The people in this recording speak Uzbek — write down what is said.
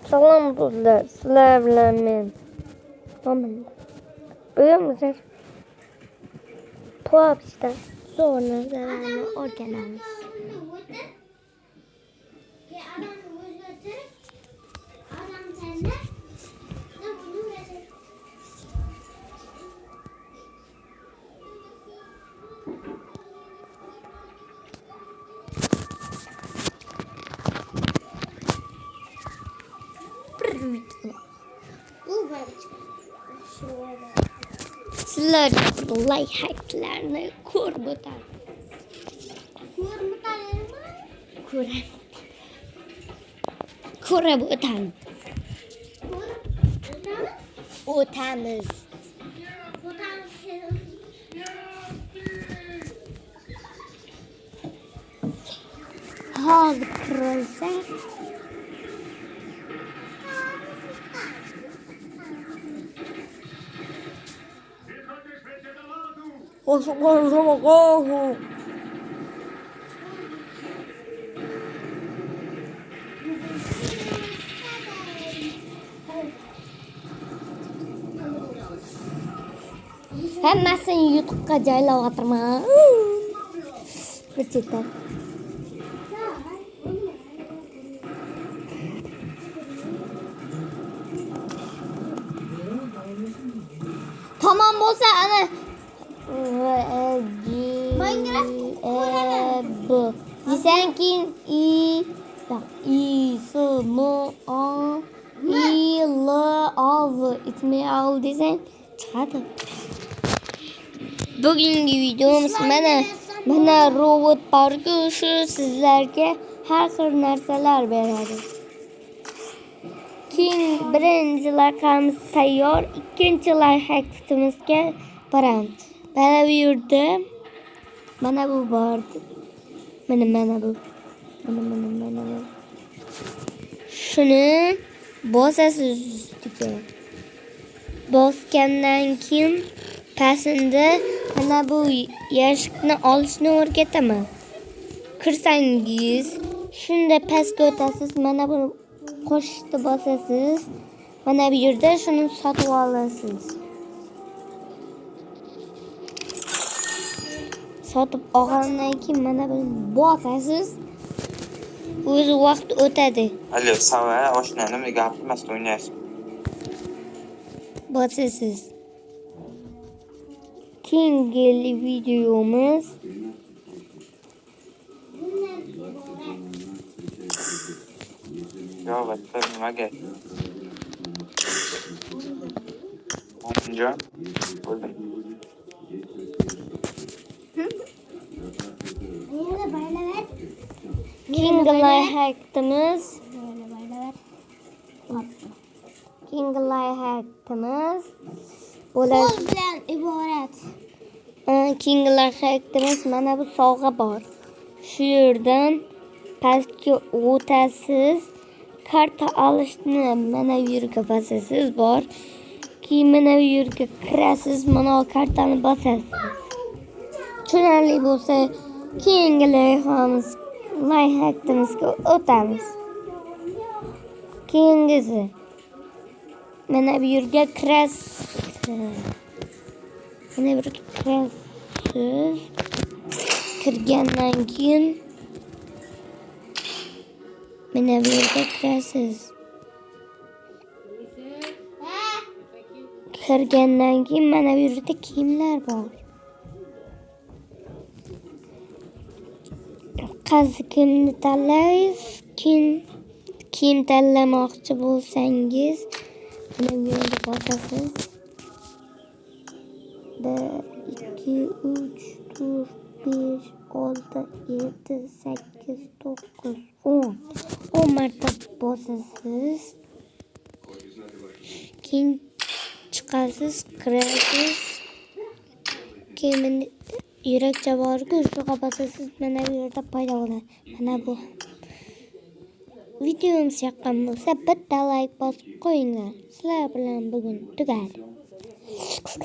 Salom do'stlar, sizlar bilan men Mo'minman. Bugun biz PUBG'da zo'r narsalarni o'rganamiz. Sizler like hacklarını ko'rib o'tamiz. Hozir qurilsa hammasini YouTube'ga joylayapman. Bir chetdan. Tamam bo'lsa ana bu desang keyin ismi desang chiqadi. Bugungi videomiz mana robot borku, shu sizlarga har xil narsalar beradi. Keyin birinchi raqamimiz tayyor, ikkinchi lifehackitimizga boramiz. Mana bu yerda mana bu bor. Mana bu. Shuni bosasiz ustiga. Bosgandan keyin pastda mana bu yashikni olishni o'rgataman. Kirsangiz, shunda pastga o'tasiz, mana bu qo'shishni bosasiz. Mana bu yerda shuni sotib olasiz. Sotib olgandan keyin mana buni bosasiz. O'zi vaqt o'tadi. Alo, sava, oshna nima gapirmasdan o'ynaysiz. Bosasiz. Keyingi videomiz Yo, bitta nimaga? Mo'minjon, bo'ldim. Keyingi lifehackimiz Qo'l bilan iborat. Keyingi lifehackimiz mana bu sovg'a bor. Shu yerdan pastga o'tasiz. Karta olishni mana bu yerga bosasiz bor. Keyin mana bu yerga kirasiz, mana bu kartani bosasiz. Tushunarli bo'lsa, keyingi lifehackitimizga o'tamiz. Keyingisi mana bu yerga kirasiz. Mana bu yerga kirasiz. Kirgandan keyin mana bu yerga kirasiz. Kirgandan keyin mana bu yerda kiyimlar bor. Qaysi kiyimni tanlaysiz? Kiyim tanlamoqchi bo'lsangiz, mana bu yerga bosasiz. 1 2 3 4 5 6 7 8 9 10 marta bosasiz. Keyin chiqasiz, kirasiz. Keyin yurakcha borku, shuga bosasiz, mana bu yerda paydo bo'ladi. Mana bu. Videomiz yoqqan bo'lsa bitta like bosib qo'yinglar. Sizlar bilan bugun tugadi.